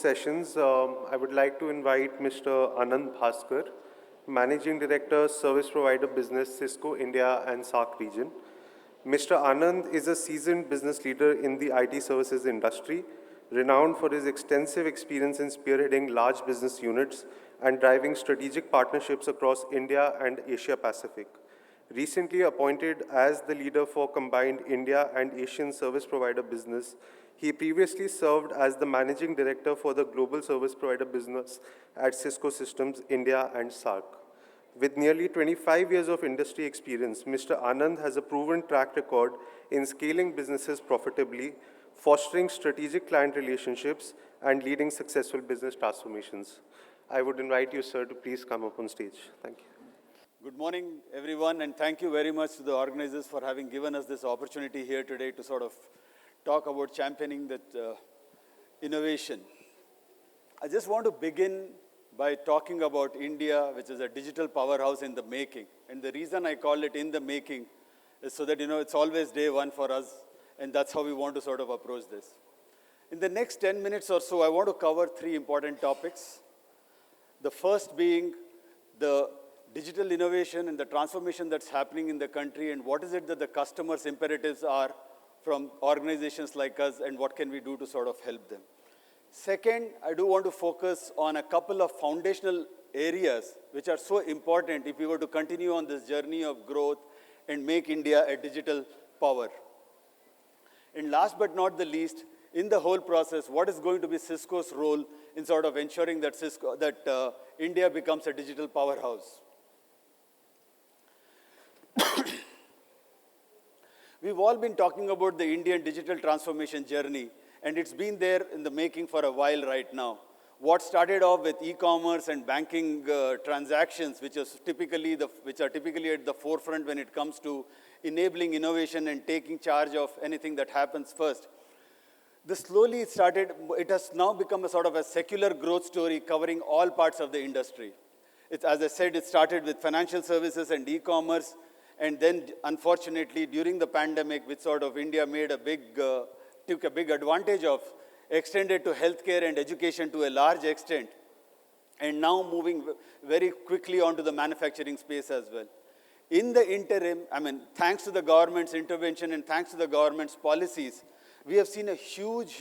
sessions, I would like to invite Mr. Anand Bhaskar, Managing Director, Service Provider Business, Cisco India and SAARC region. Mr. Anand is a seasoned business leader in the IT services industry, renowned for his extensive experience in spearheading large business units and driving strategic partnerships across India and Asia Pacific. Recently appointed as the leader for combined India and Asian service provider business, he previously served as the managing director for the global service provider business at Cisco Systems India and SAARC. With nearly 25 years of industry experience, Mr. Anand has a proven track record in scaling businesses profitably, fostering strategic client relationships, and leading successful business transformations. I would invite you, sir, to please come up on stage. Thank you. Good morning, everyone, and thank you very much to the organizers for having given us this opportunity here today to sort of talk about championing that innovation. I just want to begin by talking about India, which is a digital powerhouse in the making. And the reason I call it in the making is so that, it's always day one for us, and that's how we want to sort of approach this. In the next 10 minutes or so, I want to cover 3 important topics. The first being the digital innovation and the transformation that's happening in the country, and what is it that the customers' imperatives are from organizations like us, and what can we do to sort of help them. Second, I do want to focus on a couple of foundational areas which are so important if we were to continue on this journey of growth and make India a digital power. And last but not the least, in the whole process, what is going to be Cisco's role in sort of ensuring that India becomes a digital powerhouse. We've all been talking about the Indian digital transformation journey, and it's been there in the making for a while right now. What started off with e-commerce and banking transactions, which are typically at the forefront when it comes to enabling innovation and taking charge of anything that happens first. It has now become a sort of a secular growth story covering all parts of the industry. As I said, it started with financial services and e-commerce, and then unfortunately during the pandemic, which sort of India took a big advantage of, extended to healthcare and education to a large extent, and now moving very quickly onto the manufacturing space as well. In the interim, thanks to the government's intervention and thanks to the government's policies, we have seen a huge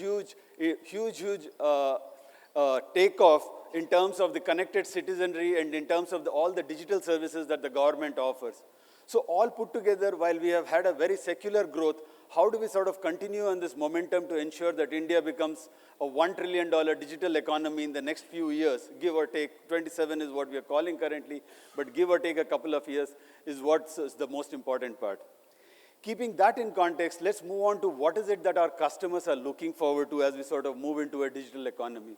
takeoff in terms of the connected citizenry and in terms of all the digital services that the government offers. So all put together, while we have had a very secular growth, how do we sort of continue on this momentum to ensure that India becomes a $1 trillion digital economy in the next few years, give or take, 27 is what we are calling currently, but give or take a couple of years is what's the most important part. Keeping that in context, let's move on to what is it that our customers are looking forward to as we sort of move into a digital economy.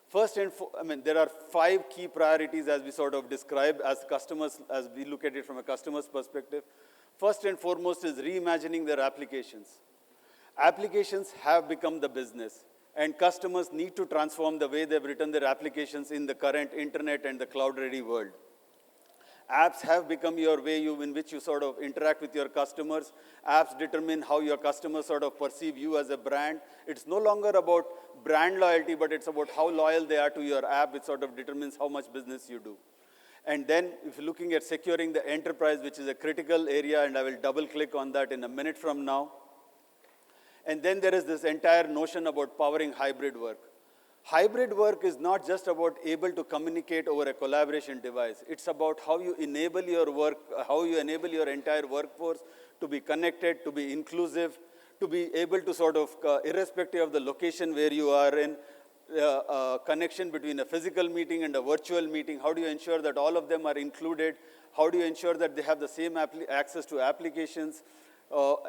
First, there are 5 key priorities as we sort of describe as customers, as we look at it from a customer's perspective. First and foremost is reimagining their applications. Applications have become the business, and customers need to transform the way they've written their applications in the current internet and the cloud-ready world. Apps have become your way in which you sort of interact with your customers. Apps determine how your customers sort of perceive you as a brand. It's no longer about brand loyalty, but it's about how loyal they are to your app. It sort of determines how much business you do. And then if you're looking at securing the enterprise, which is a critical area, and I will double click on that in a minute from now. And then there is this entire notion about powering hybrid work. Hybrid work is not just about able to communicate over a collaboration device. It's about how you enable your work, how you enable your entire workforce to be connected, to be inclusive, to be able to sort of, irrespective of the location where you are in, connection between a physical meeting and a virtual meeting. How do you ensure that all of them are included? How do you ensure that they have the same access to applications,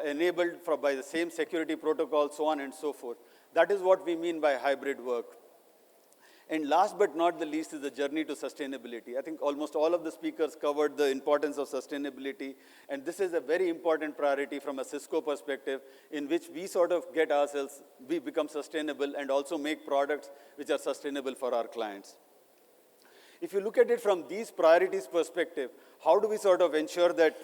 enabled by the same security protocol, so on and so forth. That is what we mean by hybrid work. And last but not the least is the journey to sustainability. I think almost all of the speakers covered the importance of sustainability, and this is a very important priority from a Cisco perspective, in which we sort of we become sustainable and also make products which are sustainable for our clients. If you look at it from these priorities perspective, how do we ensure that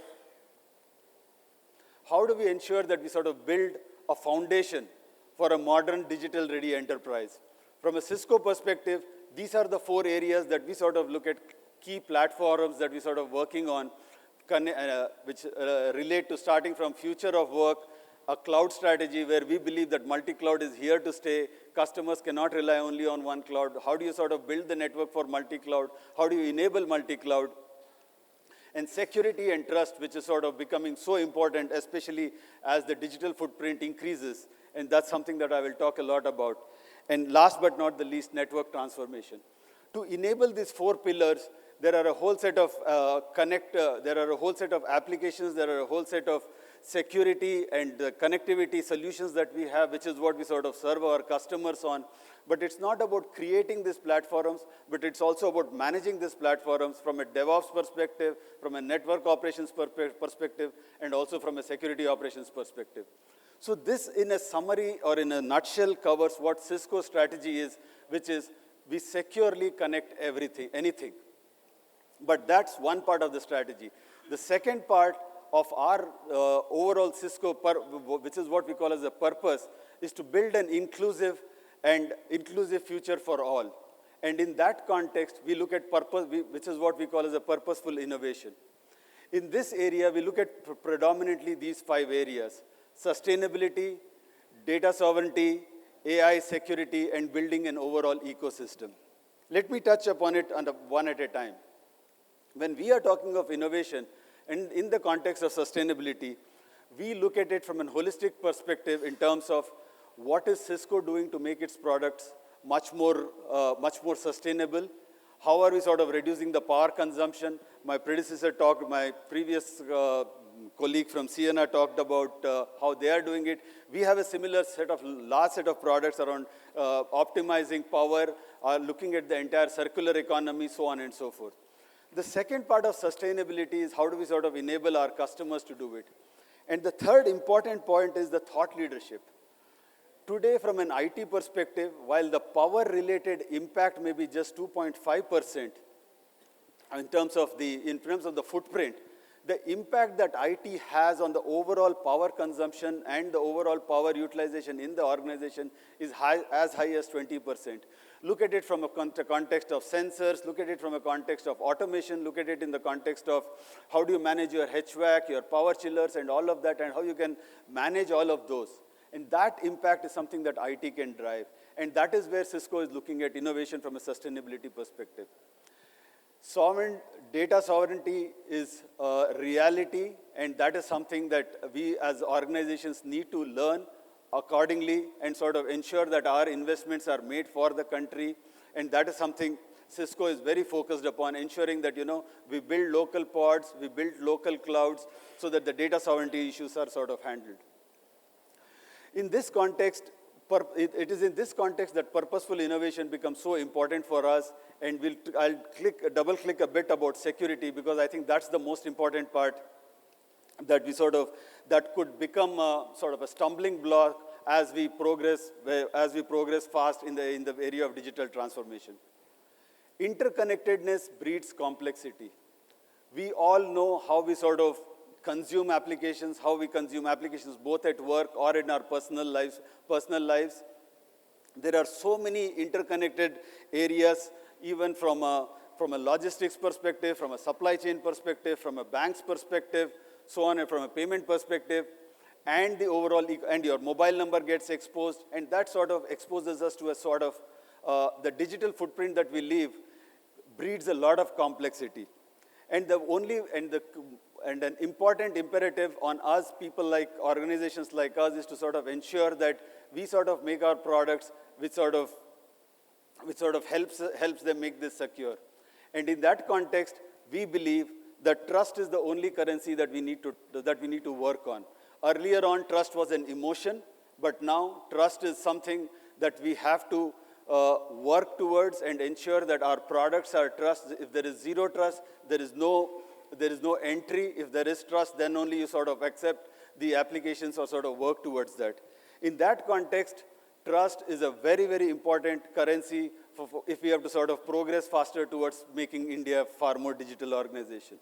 we sort of build a foundation for a modern digital-ready enterprise? From a Cisco perspective, these are the 4 areas that we sort of look at, key platforms that we sort of working on, which relate to starting from future of work, a cloud strategy where we believe that multi-cloud is here to stay. Customers cannot rely only on one cloud. How do you sort of build the network for multi-cloud? How do you enable multi-cloud? And security and trust, which is sort of becoming so important, especially as the digital footprint increases. And that's something that I will talk a lot about. And last but not the least, network transformation. To enable these 4 pillars, there are a whole set of there are a whole set of applications, there are a whole set of security and connectivity solutions that we have, which is what we sort of serve our customers on. But it's not about creating these platforms, but it's also about managing these platforms from a DevOps perspective, from a network operations perspective, and also from a security operations perspective. So this, in a summary or in a nutshell, covers what Cisco's strategy is, which is we securely connect everything, anything. But that's one part of the strategy. The second part of our overall Cisco, which is what we call as a purpose, is to build an inclusive future for all. And in that context, we look at purpose, which is what we call as a purposeful innovation. In this area, we look at predominantly these 5 areas: sustainability, data sovereignty, AI security, and building an overall ecosystem. Let me touch upon it one at a time. When we are talking of innovation, and in the context of sustainability, we look at it from a holistic perspective in terms of what is Cisco doing to make its products much more sustainable. How are we sort of reducing the power consumption? My previous colleague from Sienna talked about how they are doing it. We have a similar large set of products around optimizing power, looking at the entire circular economy, so on and so forth. The second part of sustainability is how do we sort of enable our customers to do it. And the third important point is the thought leadership. Today, from an IT perspective, while the power-related impact may be just 2.5% in terms of the footprint, the impact that IT has on the overall power consumption and the overall power utilization in the organization is as high as 20%. Look at it from a context of sensors, look at it from a context of automation, look at it in the context of how do you manage your HVAC, your power chillers, and all of that, and how you can manage all of those. And that impact is something that IT can drive. And that is where Cisco is looking at innovation from a sustainability perspective. Data sovereignty is a reality, and that is something that we as organizations need to learn accordingly and sort of ensure that our investments are made for the country. And that is something Cisco is very focused upon, ensuring that, we build local pods, we build local clouds so that the data sovereignty issues are sort of handled. In this context, it is in this context that purposeful innovation becomes so important for us, and I'll double-click a bit about security, because I think that's the most important part that that could become sort of a stumbling block as we progress fast in the area of digital transformation. Interconnectedness breeds complexity. We all know how we sort of consume applications, both at work or in our personal lives. There are so many interconnected areas, even from a logistics perspective, from a supply chain perspective, from a bank's perspective, so on, and from a payment perspective, and the overall, and your mobile number gets exposed, and that sort of exposes us to a sort of, the digital footprint that we leave breeds a lot of complexity. And an important imperative on us, people like organizations like us, is to sort of ensure that we sort of make our products which sort of helps them make this secure. And in that context, we believe that trust is the only currency that we need to work on. Earlier on, trust was an emotion, but now trust is something that we have to work towards and ensure that our products are trust. If there is zero trust, there is no entry. If there is trust, then only you sort of accept the applications or sort of work towards that. In that context, trust is a very, very important currency if we have to sort of progress faster towards making India a far more digital organization.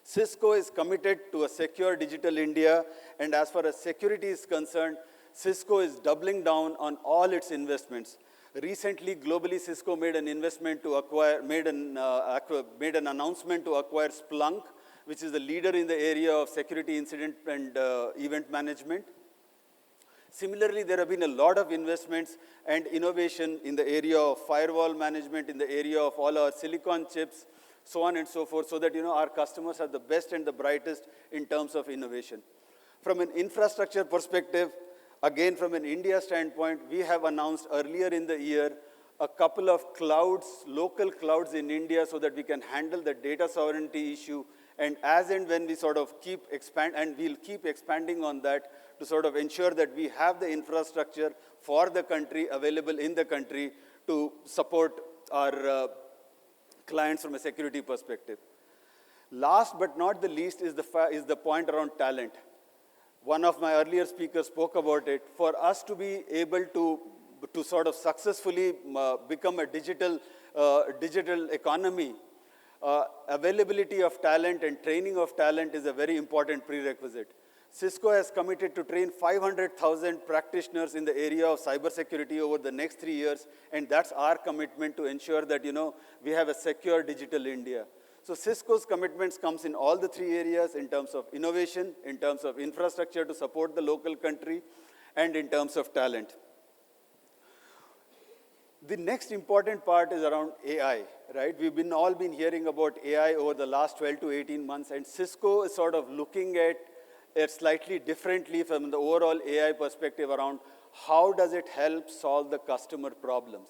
Cisco is committed to a secure digital India, and as far as security is concerned, Cisco is doubling down on all its investments. Recently, globally, Cisco made an investment to acquire, made an announcement to acquire Splunk, which is the leader in the area of security incident and event management. Similarly, there have been a lot of investments and innovation in the area of firewall management, in the area of all our silicon chips, so on and so forth, so that our customers are the best and the brightest in terms of innovation. From an infrastructure perspective, again from an India standpoint, we have announced earlier in the year a couple of clouds, local clouds in India, so that we can handle the data sovereignty issue. And as and when we sort of keep and we'll keep expanding on that to sort of ensure that we have the infrastructure for the country available in the country to support our clients from a security perspective. Last but not the least is the point around talent. One of my earlier speakers spoke about it. For us to be able to sort of successfully become a digital economy, availability of talent and training of talent is a very important prerequisite. Cisco has committed to train 500,000 practitioners in the area of cybersecurity over the next 3 years, and that's our commitment to ensure that we have a secure digital India. So Cisco's commitments comes in all the 3 areas in terms of innovation, in terms of infrastructure to support the local country, and in terms of talent. The next important part is around AI, right? We've all been hearing about AI over the last 12 to 18 months, and Cisco is sort of looking at it slightly differently from the overall AI perspective around how does it help solve the customer problems.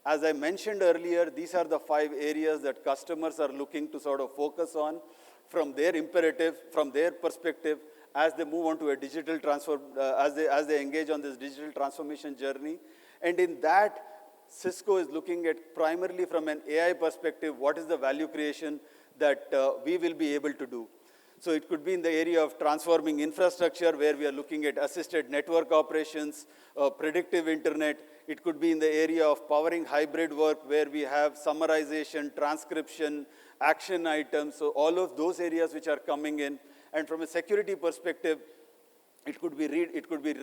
As I mentioned earlier, these are the 5 areas that customers are looking to sort of focus on from their imperative, from their perspective, as they move on to a digital transfer, as they engage on this digital transformation journey. And in that, Cisco is looking at primarily from an AI perspective, what is the value creation that we will be able to do. So it could be in the area of transforming infrastructure, where we are looking at assisted network operations, predictive internet. It could be in the area of powering hybrid work, where we have summarization, transcription, action items. So all of those areas which are coming in. And from a security perspective, it could be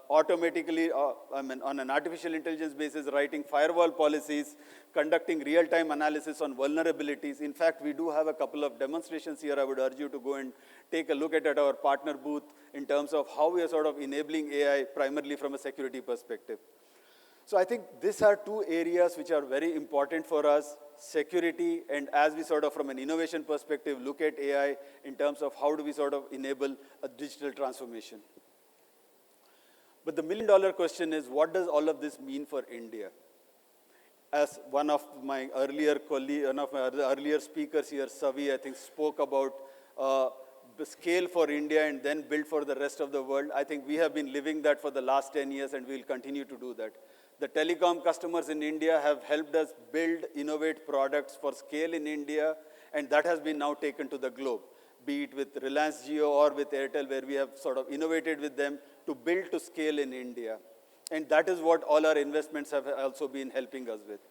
automatically, on an artificial intelligence basis, writing firewall policies, conducting real-time analysis on vulnerabilities. In fact, we do have a couple of demonstrations here. I would urge you to go and take a look at our partner booth in terms of how we are sort of enabling AI primarily from a security perspective. So I think these are 2 areas which are very important for us, security, and as we sort of from an innovation perspective look at AI in terms of how do we sort of enable a digital transformation. But the million-dollar question is, what does all of this mean for India? As one of my earlier speakers here, Savi, I think spoke about the scale for India and then build for the rest of the world. I think we have been living that for the last 10 years and we'll continue to do that. The telecom customers in India have helped us build, innovate products for scale in India, and that has been now taken to the globe, be it with Reliance Jio or with Airtel, where we have sort of innovated with them to build to scale in India. And that is what all our investments have also been helping us with.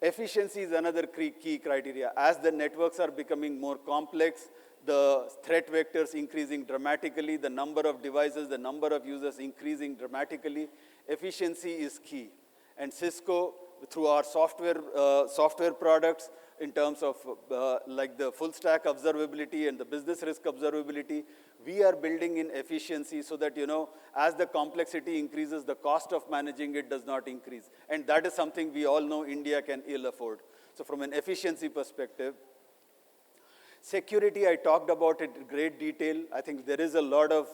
Efficiency is another key criteria. As the networks are becoming more complex, the threat vectors increasing dramatically, the number of devices, the number of users increasing dramatically, efficiency is key. And Cisco, through our software products, in terms of like the full stack observability and the business risk observability, we are building in efficiency so that, as the complexity increases, the cost of managing it does not increase. And that is something we all know India can ill afford. So from an efficiency perspective, security, I talked about it in great detail. I think there is a lot of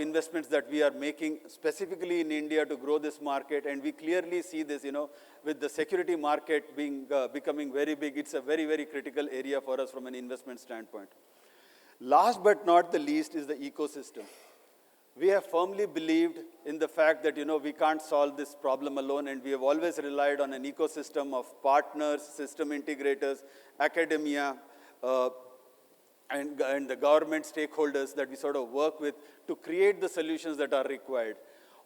investments that we are making specifically in India to grow this market, and we clearly see this, with the security market becoming very big. It's a very, very critical area for us from an investment standpoint. Last but not the least is the ecosystem. We have firmly believed in the fact that, we can't solve this problem alone, and we have always relied on an ecosystem of partners, system integrators, academia, and the government stakeholders that we sort of work with to create the solutions that are required.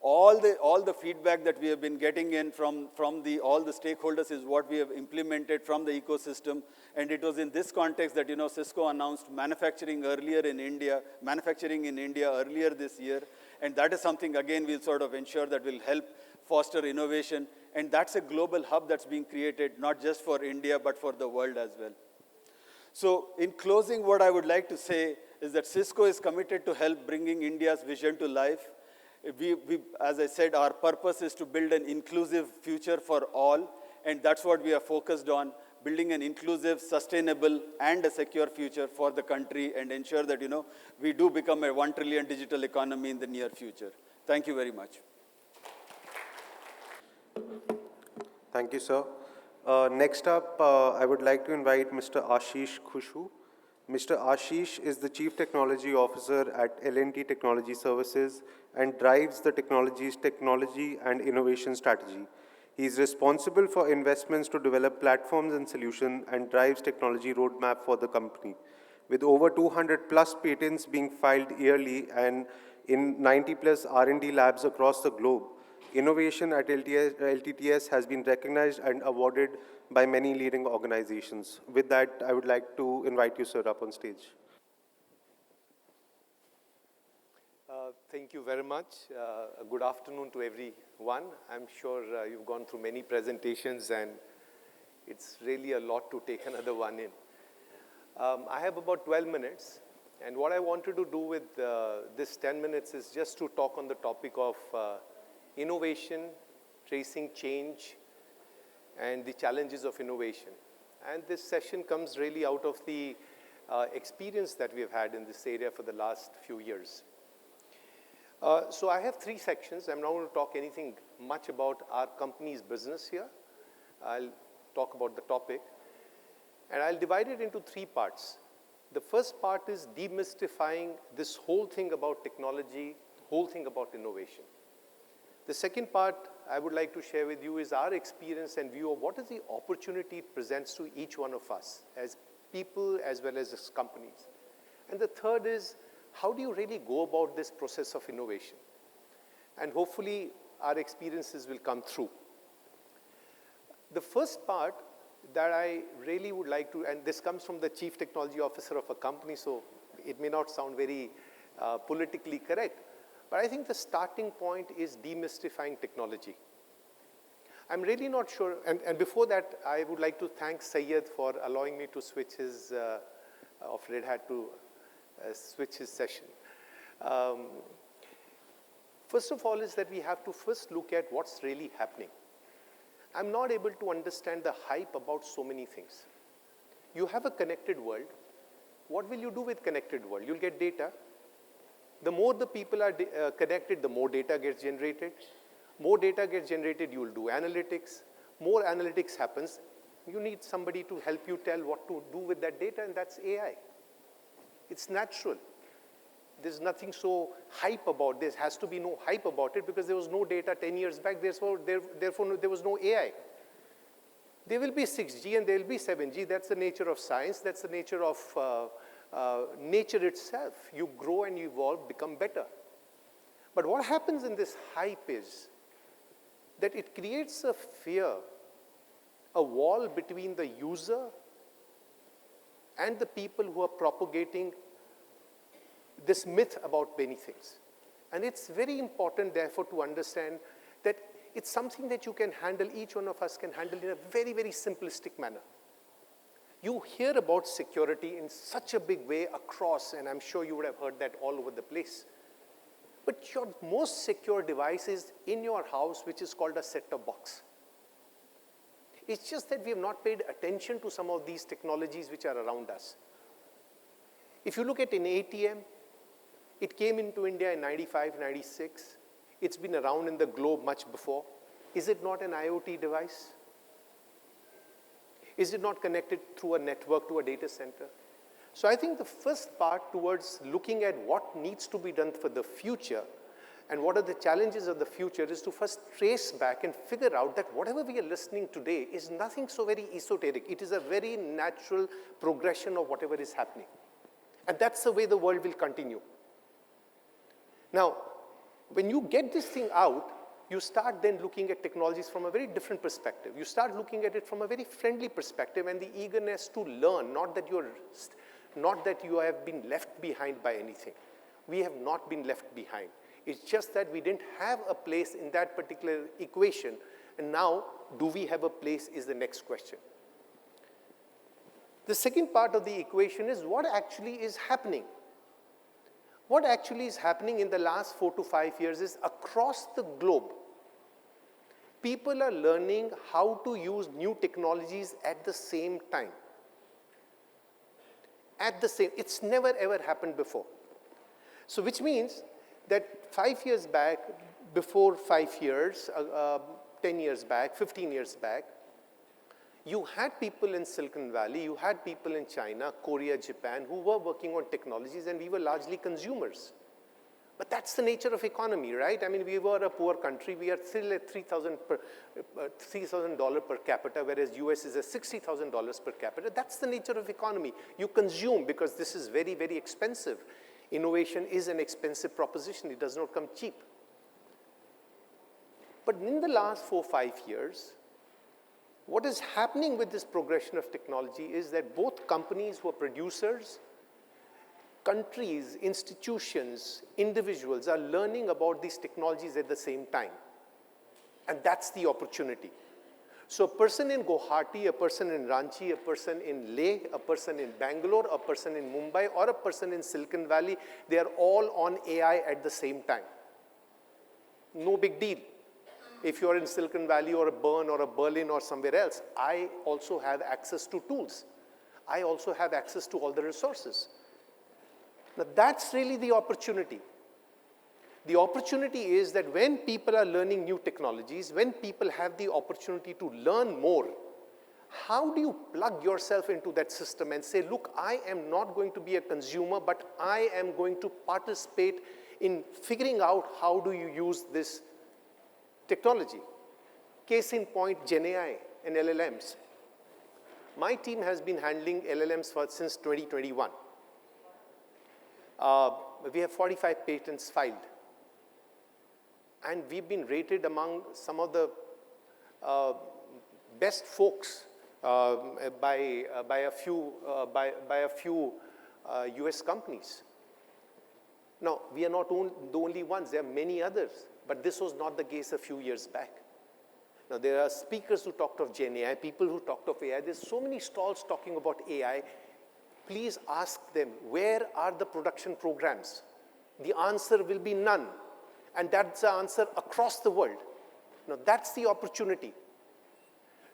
All the feedback that we have been getting in from all the stakeholders is what we have implemented from the ecosystem. And it was in this context that, Cisco announced manufacturing in India earlier this year. And that is something, again, we'll sort of ensure that will help foster innovation. And that's a global hub that's being created, not just for India, but for the world as well. So in closing, what I would like to say is that Cisco is committed to help bringing India's vision to life. As I said, our purpose is to build an inclusive future for all, and that's what we are focused on, building an inclusive, sustainable, and a secure future for the country and ensure that, we do become a 1 trillion digital economy in the near future. Thank you very much. Thank you, sir. Next up, I would like to invite Mr. Ashish Khushu. Mr. Ashish is the Chief Technology Officer at L&T Technology Services and drives the technology and innovation strategy. He is responsible for investments to develop platforms and solutions and drives technology roadmap for the company. With over 200 plus patents being filed yearly and in 90 plus R&D labs across the globe, innovation at LTTS has been recognized and awarded by many leading organizations. With that, I would like to invite you, sir, up on stage. Thank you very much. Good afternoon to everyone. I'm sure you've gone through many presentations and it's really a lot to take another one in. I have about 12 minutes, and what I wanted to do with this 10 minutes is just to talk on the topic of innovation, tracing change, and the challenges of innovation. And this session comes really out of the experience that we've had in this area for the last few years. So I have 3 sections. I'm not going to talk anything much about our company's business here. I'll talk about the topic. And I'll divide it into 3 parts. The first part is demystifying this whole thing about technology, whole thing about innovation. The second part I would like to share with you is our experience and view of what is the opportunity it presents to each one of us as people as well as companies. And the third is, how do you really go about this process of innovation? And hopefully our experiences will come through. The first part that I really would like to, and this comes from the Chief Technology Officer of a company, so it may not sound very politically correct, but I think the starting point is demystifying technology. I'm really not sure, and before that, I would like to thank Syed for allowing me to switch his, of Red Hat to switch his session. First of all is that we have to first look at what's really happening. I'm not able to understand the hype about so many things. You have a connected world. What will you do with connected world? You'll get data. The more the people are connected, the more data gets generated. More data gets generated, you will do analytics. More analytics happens. You need somebody to help you tell what to do with that data, and that's AI. It's natural. There's nothing so hype about this. Has to be no hype about it because there was no data 10 years back. Therefore, there was no AI. There will be 6G and there will be 7G. That's the nature of science. That's the nature of nature itself. You grow and you evolve, become better. But what happens in this hype is that it creates a fear, a wall between the user and the people who are propagating this myth about many things. And it's very important, therefore, to understand that it's something that you can handle, each one of us can handle in a very, very simplistic manner. You hear about security in such a big way across, and I'm sure you would have heard that all over the place. But your most secure device is in your house, which is called a set-top box. It's just that we have not paid attention to some of these technologies which are around us. If you look at an ATM, it came into India in 95, 96. It's been around in the globe much before. Is it not an IoT device? Is it not connected through a network to a data center? So I think the first part towards looking at what needs to be done for the future and what are the challenges of the future is to first trace back and figure out that whatever we are listening today is nothing so very esoteric. It is a very natural progression of whatever is happening. And that's the way the world will continue. Now, when you get this thing out, you start then looking at technologies from a very different perspective. You start looking at it from a very friendly perspective and the eagerness to learn, not that you have been left behind by anything. We have not been left behind. It's just that we didn't have a place in that particular equation. And now, do we have a place is the next question. The second part of the equation is what actually is happening. What actually is happening in the last 4 to 5 years is across the globe, people are learning how to use new technologies at the same time. It's never ever happened before. So which means that 5 years back, before 5 years, 10 years back, 15 years back, you had people in Silicon Valley, you had people in China, Korea, Japan, who were working on technologies, and we were largely consumers. But that's the nature of economy, right? I mean, we were a poor country. We are still at $3,000 per capita, whereas US is at $60,000 per capita. That's the nature of economy. You consume because this is very, very expensive. Innovation is an expensive proposition. It does not come cheap. But in the last 4 or 5 years, what is happening with this progression of technology is that both companies who are producers, countries, institutions, individuals are learning about these technologies at the same time. And that's the opportunity. So a person in Guwahati, a person in Ranchi, a person in Leh, a person in Bangalore, a person in Mumbai, or a person in Silicon Valley, they are all on AI at the same time. No big deal. If you're in Silicon Valley or a Bern or a Berlin or somewhere else, I also have access to tools. I also have access to all the resources. Now that's really the opportunity. The opportunity is that when people are learning new technologies, when people have the opportunity to learn more, how do you plug yourself into that system and say, look, I am not going to be a consumer, but I am going to participate in figuring out how do you use this technology. Case in point, GenAI and LLMs. My team has been handling LLMs since 2021. We have 45 patents filed. And we've been rated among some of the best folks by a few US companies. Now, we are not the only ones, there are many others, but this was not the case a few years back. Now, there are speakers who talked of GenAI, people who talked of AI. There's so many stalls talking about AI. Please ask them, where are the production programs? The answer will be none. And that's the answer across the world. Now, that's the opportunity.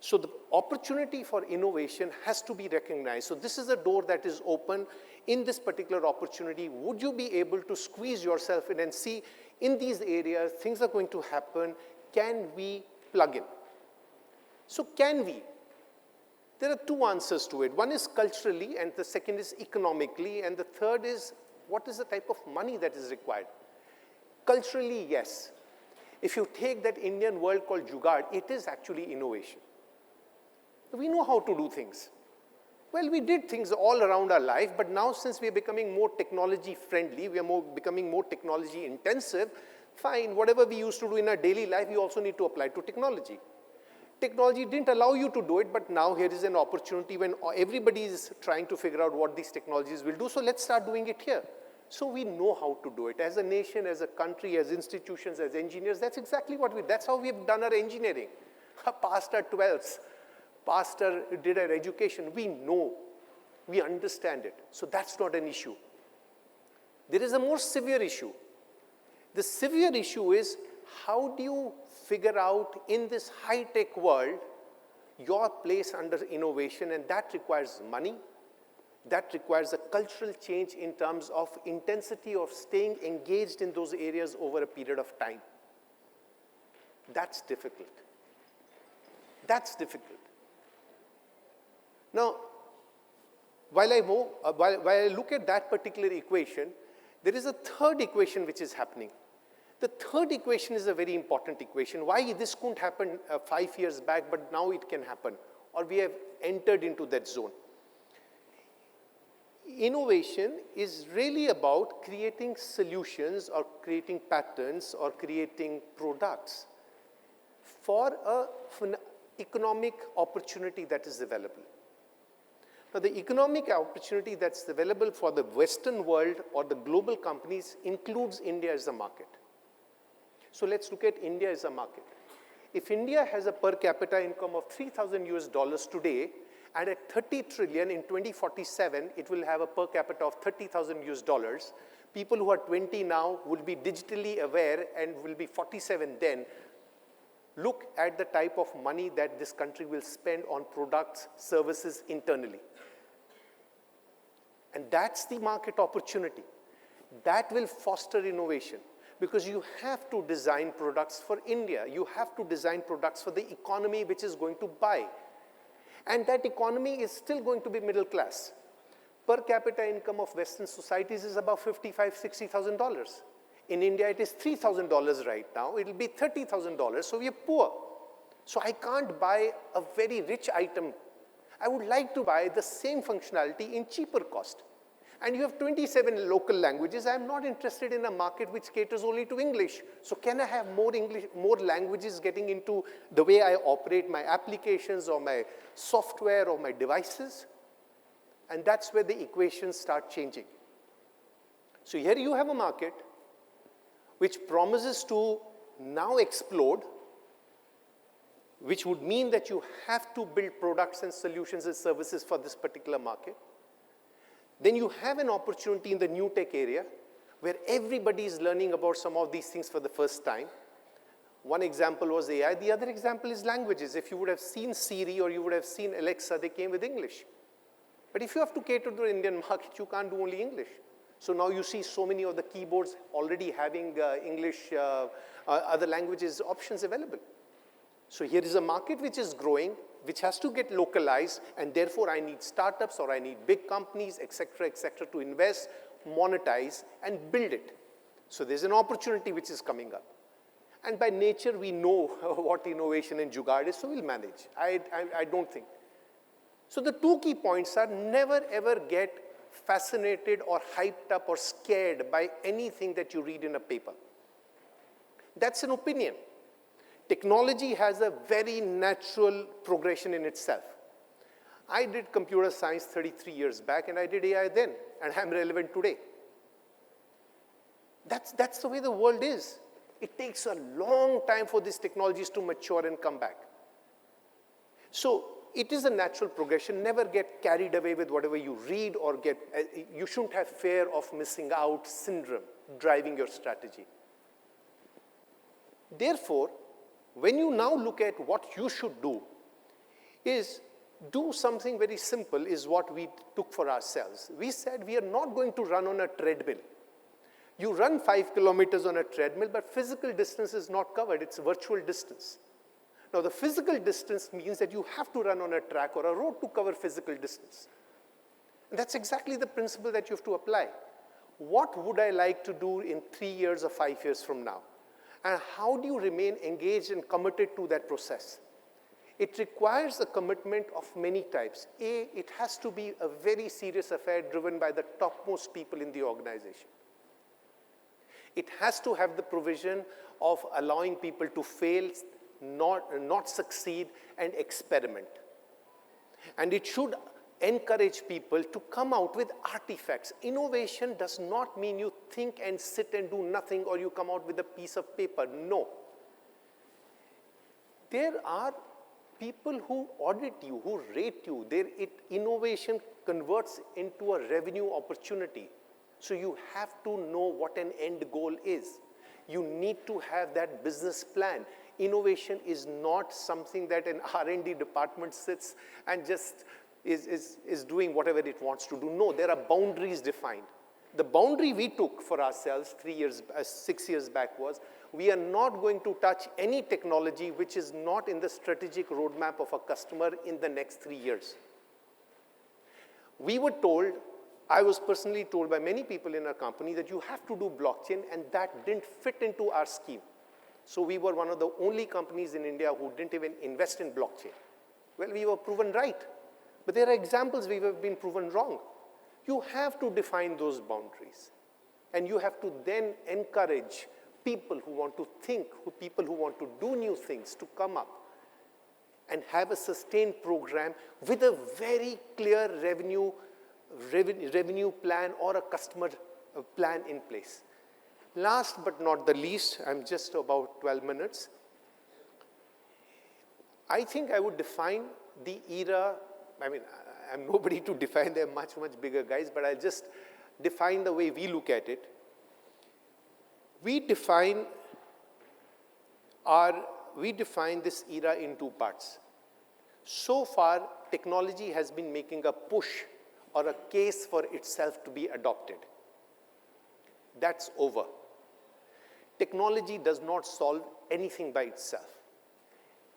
So the opportunity for innovation has to be recognized. So this is a door that is open. In this particular opportunity, would you be able to squeeze yourself in and see in these areas, things are going to happen, can we plug in? So can we? There are two answers to it. One is culturally, and the second is economically, and the third is what is the type of money that is required? Culturally, yes. If you take that Indian word called jugaad, it is actually innovation. We know how to do things. Well, we did things all around our life, but now since we are becoming more technology friendly, we are becoming more technology intensive, fine, whatever we used to do in our daily life, we also need to apply to technology. Technology didn't allow you to do it, but now here is an opportunity when everybody is trying to figure out what these technologies will do, so let's start doing it here. So we know how to do it. As a nation, as a country, as institutions, as engineers, that's exactly that's how we've done our engineering. Past our 12s, past our did our education, we know, we understand it. So that's not an issue. There is a more severe issue. The severe issue is how do you figure out in this high-tech world your place under innovation, and that requires money. That requires a cultural change in terms of intensity of staying engaged in those areas over a period of time. That's difficult. That's difficult. Now, while I look at that particular equation, there is a third equation which is happening. The third equation is a very important equation. Why this couldn't happen 5 years back, but now it can happen, or we have entered into that zone. Innovation is really about creating solutions or creating patterns or creating products for an economic opportunity that is available. Now, the economic opportunity that's available for the Western world or the global companies includes India as a market. So let's look at India as a market. If India has a per capita income of $3,000 today, and at 30 trillion in 2047, it will have a per capita of $30,000. People who are 20 now will be digitally aware and will be 47 then. Look at the type of money that this country will spend on products, services internally. And that's the market opportunity. That will foster innovation because you have to design products for India. You have to design products for the economy which is going to buy. And that economy is still going to be middle class. Per capita income of Western societies is about $55,000, $60,000. In India, it is $3,000 right now. It will be $30,000, so we are poor. So I can't buy a very rich item. I would like to buy the same functionality in cheaper cost. And you have 27 local languages. I'm not interested in a market which caters only to English. So can I have more English, more languages getting into the way I operate my applications or my software or my devices? And that's where the equations start changing. So here you have a market which promises to now explode, which would mean that you have to build products and solutions and services for this particular market. Then you have an opportunity in the new tech area where everybody is learning about some of these things for the first time. One example was AI. The other example is languages. If you would have seen Siri or you would have seen Alexa, they came with English. But if you have to cater to the Indian market, you can't do only English. So now you see so many of the keyboards already having English, other languages options available. So here is a market which is growing, which has to get localized, and therefore I need startups or I need big companies, et cetera, to invest, monetize, and build it. So there's an opportunity which is coming up. And by nature, we know what innovation and jugaad is, so we'll manage. I don't think. So the two key points are never ever get fascinated or hyped up or scared by anything that you read in a paper. That's an opinion. Technology has a very natural progression in itself. I did computer science 33 years back, and I did AI then, and I'm relevant today. That's the way the world is. It takes a long time for these technologies to mature and come back. So it is a natural progression. Never get carried away with whatever you read or get, you shouldn't have fear of missing out syndrome driving your strategy. Therefore, when you now look at what you should do, is do something very simple is what we took for ourselves. We said we are not going to run on a treadmill. You run 5 kilometers on a treadmill, but physical distance is not covered. It's virtual distance. Now, the physical distance means that you have to run on a track or a road to cover physical distance. And that's exactly the principle that you have to apply. What would I like to do in 3 years or 5 years from now? And how do you remain engaged and committed to that process? It requires a commitment of many types. A, it has to be a very serious affair driven by the topmost people in the organization. It has to have the provision of allowing people to fail, not succeed, and experiment. And it should encourage people to come out with artifacts. Innovation does not mean you think and sit and do nothing or you come out with a piece of paper. No. There are people who audit you, who rate you. Innovation converts into a revenue opportunity. So you have to know what an end goal is. You need to have that business plan. Innovation is not something that an R&D department sits and just is doing whatever it wants to do. No, there are boundaries defined. The boundary we took for ourselves 6 years back was, we are not going to touch any technology which is not in the strategic roadmap of a customer in the next 3 years. We were told, I was personally told by many people in our company that you have to do blockchain, and that didn't fit into our scheme. So we were one of the only companies in India who didn't even invest in blockchain. Well, we were proven right. But there are examples we have been proven wrong. You have to define those boundaries. And you have to then encourage people who want to think, people who want to do new things to come up and have a sustained program with a very clear revenue plan or a customer plan in place. Last but not the least, I'm just about 12 minutes. I think I would define the era, I mean, I'm nobody to define, they're much, much bigger guys, but I'll just define the way we look at it. We define this era in two parts. So far, technology has been making a push or a case for itself to be adopted. That's over. Technology does not solve anything by itself.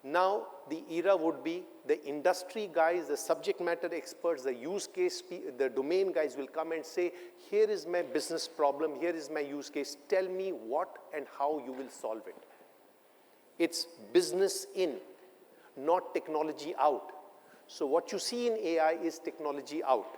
Now, the era would be the industry guys, the subject matter experts, the use case, the domain guys will come and say, here is my business problem, here is my use case, tell me what and how you will solve it. It's business in, not technology out. So what you see in AI is technology out.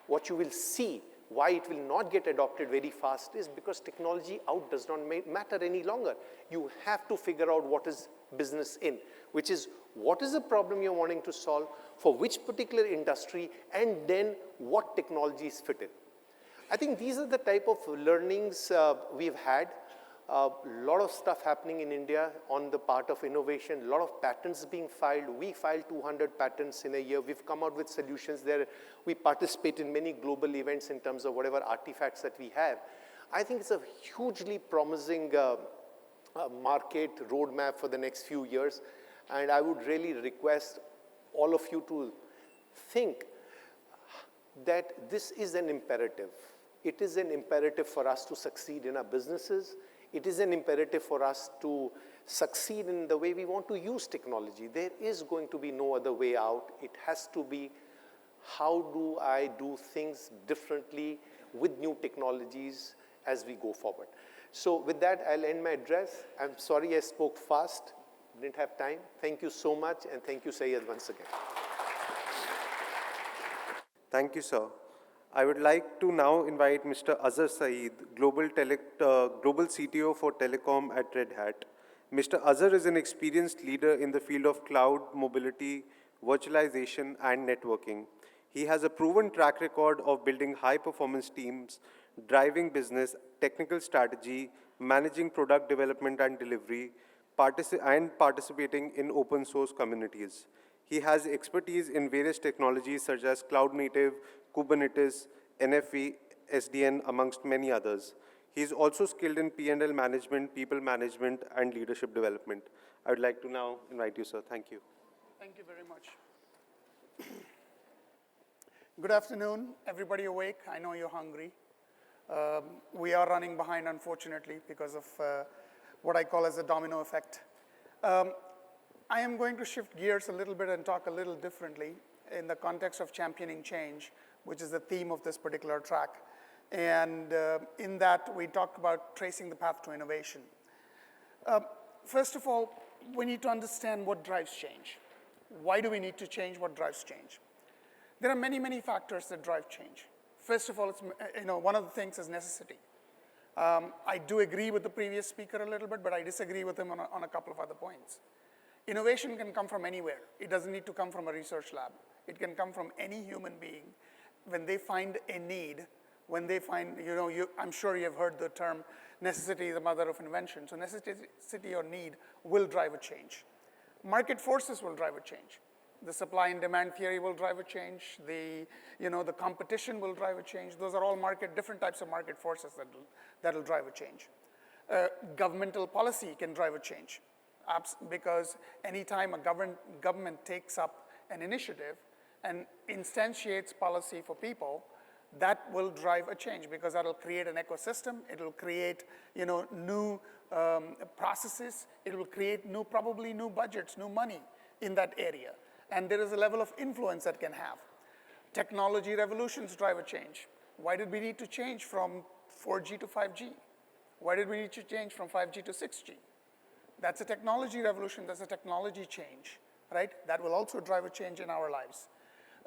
What you will see, why it will not get adopted very fast is because technology out does not matter any longer. You have to figure out what is business in, which is what is the problem you're wanting to solve, for which particular industry, and then what technologies fit in. I think these are the type of learnings we've had. A lot of stuff happening in India on the part of innovation, a lot of patents being filed. We filed 200 patents in a year. We've come out with solutions there. We participate in many global events in terms of whatever artifacts that we have. I think it's a hugely promising market roadmap for the next few years. And I would really request all of you to think that this is an imperative. It is an imperative for us to succeed in our businesses. It is an imperative for us to succeed in the way we want to use technology. There is going to be no other way out. It has to be, how do I do things differently with new technologies as we go forward? So with that, I'll end my address. I'm sorry I spoke fast, didn't have time. Thank you so much, and thank you, Syed, once again. Thank you, sir. I would like to now invite Mr. Azhar Saeed, Global CTO for Telecom at Red Hat. Mr. Azhar is an experienced leader in the field of cloud, mobility, virtualization, and networking. He has a proven track record of building high-performance teams, driving business, technical strategy, managing product development and delivery, and participating in open source communities. He has expertise in various technologies such as cloud native, Kubernetes, NFV, SDN, amongst many others. He is also skilled in P&L management, people management, and leadership development. I would like to now invite you, sir. Thank you. Thank you very much. Good afternoon. Everybody awake? I know you're hungry. We are running behind, unfortunately, because of what I call as a domino effect. I am going to shift gears a little bit and talk a little differently in the context of championing change, which is the theme of this particular track. And in that, we talked about tracing the path to innovation. First of all, we need to understand what drives change. Why do we need to change? What drives change? There are many, many factors that drive change. First of all, it's, one of the things is necessity. I do agree with the previous speaker a little bit, but I disagree with him on a couple of other points. Innovation can come from anywhere. It doesn't need to come from a research lab. It can come from any human being when they find a need, when they find, I'm sure you have heard the term, necessity is the mother of invention. So necessity or need will drive a change. Market forces will drive a change. The supply and demand theory will drive a change. The competition will drive a change. Those are all different types of market forces that will drive a change. Governmental policy can drive a change, because anytime a government takes up an initiative and instantiates policy for people, that will drive a change, because that will create an ecosystem. It will create new processes. It will create probably new budgets, new money in that area. And there is a level of influence that can have. Technology revolutions drive a change. Why did we need to change from 4G to 5G? Why did we need to change from 5G to 6G? That's a technology revolution. That's a technology change, right? That will also drive a change in our lives.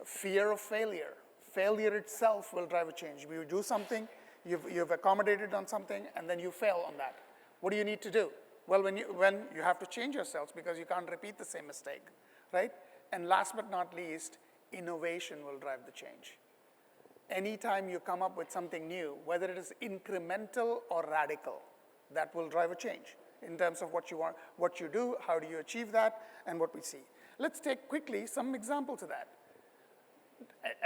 Fear of failure. Failure itself will drive a change. You do something, you've accommodated on something, and then you fail on that. What do you need to do? Well, when you have to change yourselves because you can't repeat the same mistake, right? And last but not least, innovation will drive the change. Anytime you come up with something new, whether it is incremental or radical, that will drive a change in terms of what you want, what you do, how do you achieve that, and what we see. Let's take quickly some examples of that.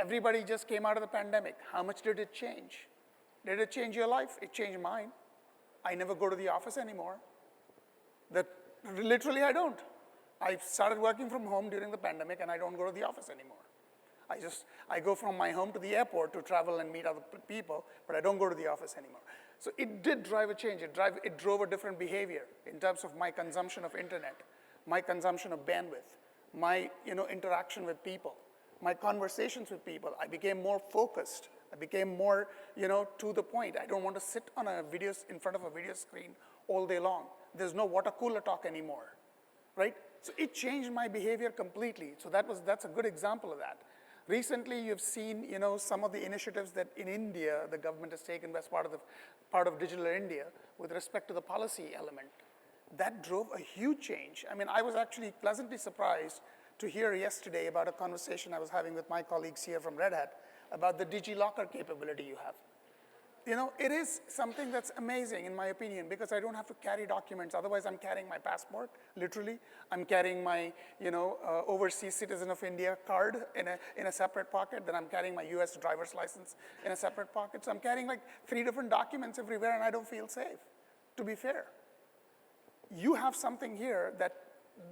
Everybody just came out of the pandemic. How much did it change? Did it change your life? It changed mine. I never go to the office anymore. Literally, I don't. I started working from home during the pandemic, and I don't go to the office anymore. I go from my home to the airport to travel and meet other people, but I don't go to the office anymore. So it did drive a change. It drove a different behavior in terms of my consumption of internet, my consumption of bandwidth, my interaction with people, my conversations with people. I became more focused. I became more to the point. I don't want to sit on in front of a video screen all day long. There's no water cooler talk anymore, right? So it changed my behavior completely. So that's a good example of that. Recently, you've seen, some of the initiatives that in India, the government has taken as part of Digital India with respect to the policy element. That drove a huge change. I mean, I was actually pleasantly surprised to hear yesterday about a conversation I was having with my colleagues here from Red Hat about the DigiLocker capability you have. It is something that's amazing, in my opinion, because I don't have to carry documents. Otherwise, I'm carrying my passport, literally. I'm carrying my, overseas citizen of India card in a separate pocket. Then I'm carrying my US driver's license in a separate pocket. So I'm carrying like 3 different documents everywhere, and I don't feel safe, to be fair. You have something here that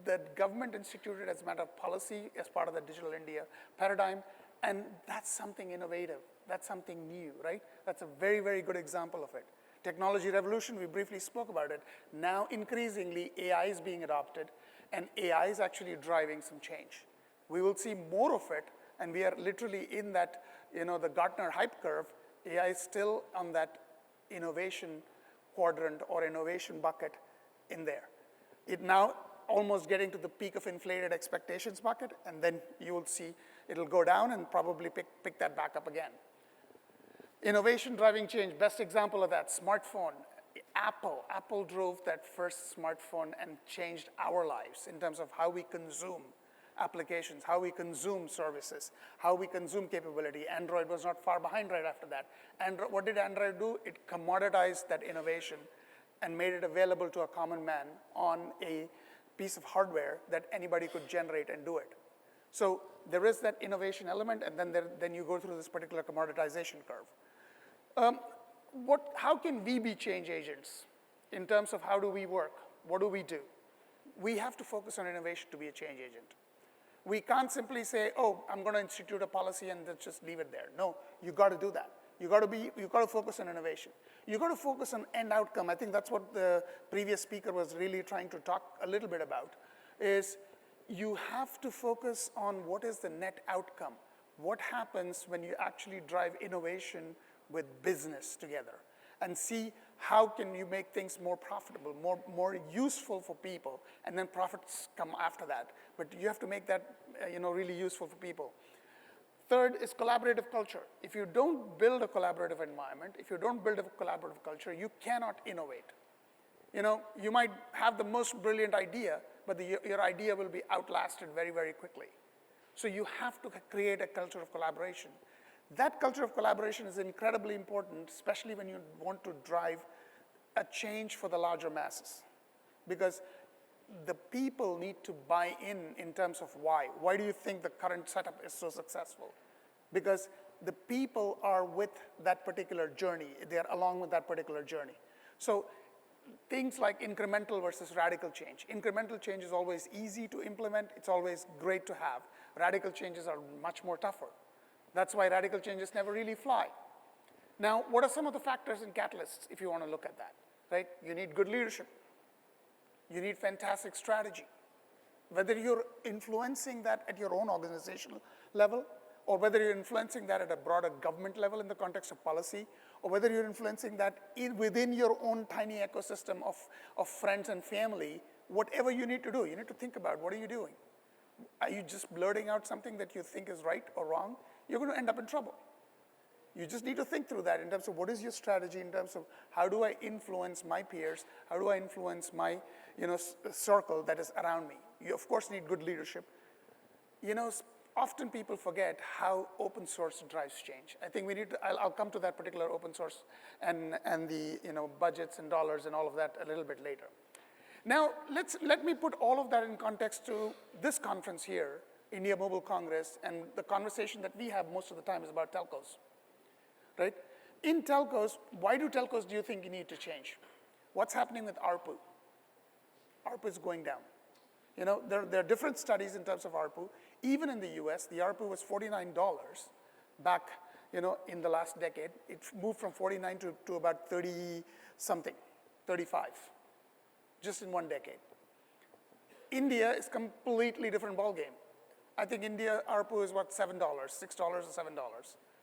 the government instituted as a matter of policy, as part of the Digital India paradigm, and that's something innovative. That's something new, right? That's a very, very good example of it. Technology revolution, we briefly spoke about it. Now, increasingly, AI is being adopted, and AI is actually driving some change. We will see more of it, and we are literally in that, the Gartner hype curve. AI is still on that innovation quadrant or innovation bucket in there. It now almost getting to the peak of inflated expectations bucket, and then you will see it'll go down and probably pick that back up again. Innovation driving change, best example of that, smartphone. Apple drove that first smartphone and changed our lives in terms of how we consume applications, how we consume services, how we consume capability. Android was not far behind right after that. What did Android do? It commoditized that innovation and made it available to a common man on a piece of hardware that anybody could generate and do it. So there is that innovation element, and then you go through this particular commoditization curve. How can we be change agents in terms of how do we work? What do we do? We have to focus on innovation to be a change agent. We can't simply say, oh, I'm going to institute a policy and just leave it there. No, you got to do that. You got to focus on innovation. You got to focus on end outcome. I think that's what the previous speaker was really trying to talk a little bit about, is you have to focus on what is the net outcome. What happens when you actually drive innovation with business together and see how can you make things more profitable, more useful for people, and then profits come after that. But you have to make that really useful for people. Third is collaborative culture. If you don't build a collaborative environment, if you don't build a collaborative culture, you cannot innovate. You might have the most brilliant idea, but your idea will be outlasted very, very quickly. So you have to create a culture of collaboration. That culture of collaboration is incredibly important, especially when you want to drive a change for the larger masses. Because the people need to buy in terms of why. Why do you think the current setup is so successful? Because the people are with that particular journey. They're along with that particular journey. So things like incremental versus radical change. Incremental change is always easy to implement. It's always great to have. Radical changes are much more tougher. That's why radical changes never really fly. Now, what are some of the factors and catalysts if you want to look at that, right? You need good leadership. You need fantastic strategy. Whether you're influencing that at your own organizational level, or whether you're influencing that at a broader government level in the context of policy, or whether you're influencing that within your own tiny ecosystem of friends and family, whatever you need to do, you need to think about what are you doing. Are you just blurting out something that you think is right or wrong? You're going to end up in trouble. You just need to think through that in terms of what is your strategy, in terms of how do I influence my peers, how do I influence my circle that is around me. You, of course, need good leadership. often people forget how open source drives change. I think we need to, I'll come to that particular open source and the budgets and dollars and all of that a little bit later. Now, let me put all of that in context to this conference here, India Mobile Congress, and the conversation that we have most of the time is about telcos, right? In telcos, why do you think you need to change? What's happening with ARPU? ARPU is going down. There are different studies in terms of ARPU. Even in the US, the ARPU was $49 back, in the last decade. It moved from 49 to about 30 something, 35, just in one decade. India is completely different ballgame. I think India ARPU is what, $7, $6 or $7,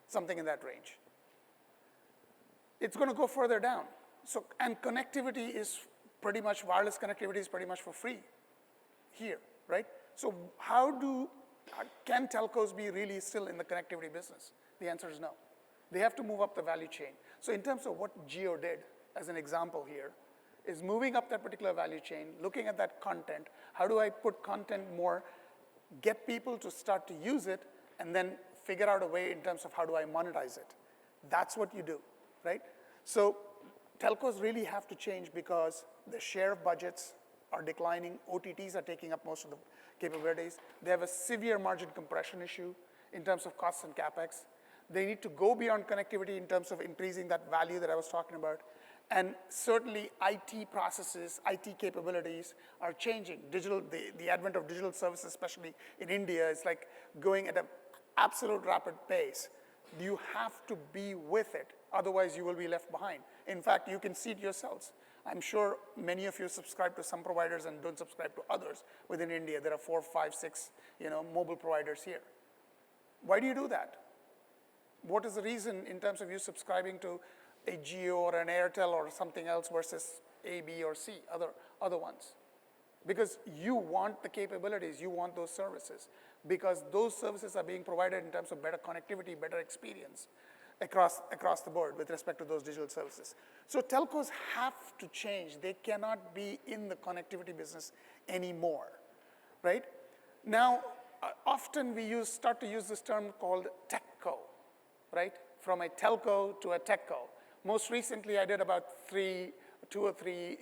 something in that range. It's going to go further down. So, and connectivity is pretty much, wireless connectivity is pretty much for free here, right? So can telcos be really still in the connectivity business? The answer is no. They have to move up the value chain. So in terms of what Jio did, as an example here, is moving up that particular value chain, looking at that content, how do I put content more, get people to start to use it, and then figure out a way in terms of how do I monetize it. That's what you do, right? So telcos really have to change because the share of budgets are declining. OTTs are taking up most of the capabilities. They have a severe margin compression issue in terms of costs and CapEx. They need to go beyond connectivity in terms of increasing that value that I was talking about. And certainly IT processes, IT capabilities are changing. The advent of digital services, especially in India, is like going at an absolute rapid pace. You have to be with it, otherwise you will be left behind. In fact, you can see it yourselves. I'm sure many of you subscribe to some providers and don't subscribe to others within India. There are 4, 5, 6, mobile providers here. Why do you do that? What is the reason in terms of you subscribing to a Jio or an Airtel or something else versus A, B, or C, other ones? Because you want the capabilities, you want those services, because those services are being provided in terms of better connectivity, better experience across the board with respect to those digital services. So telcos have to change. They cannot be in the connectivity business anymore, right? Now, often we start to use this term called techco, right? From a telco to a techco. Most recently, I did about 2 or 3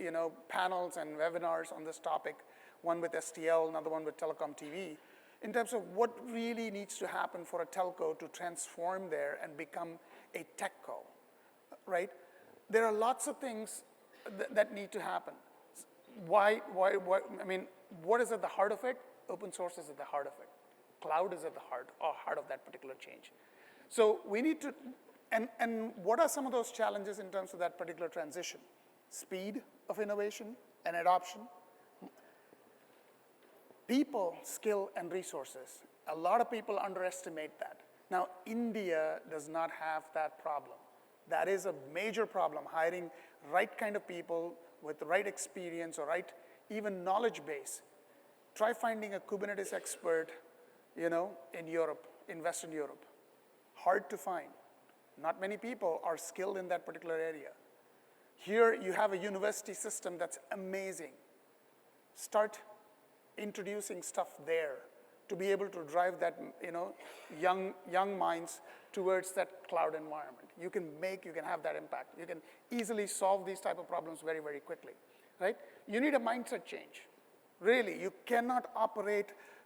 panels and webinars on this topic, one with STL, another one with Telecom TV, in terms of what really needs to happen for a telco to transform there and become a techco, right? There are lots of things that need to happen. Why, I mean, what is at the heart of it? Open source is at the heart of it. Cloud is at the heart of that particular change. So we need to, and what are some of those challenges in terms of that particular transition? Speed of innovation and adoption. People, skill, and resources. A lot of people underestimate that. Now, India does not have that problem. That is a major problem, hiring right kind of people with the right experience or right even knowledge base. Try finding a Kubernetes expert, in Europe, in Western Europe. Hard to find. Not many people are skilled in that particular area. Here you have a university system that's amazing. Start introducing stuff there to be able to drive that, young minds towards that cloud environment. You can have that impact. You can easily solve these type of problems very, very quickly, right? You need a mindset change. Really,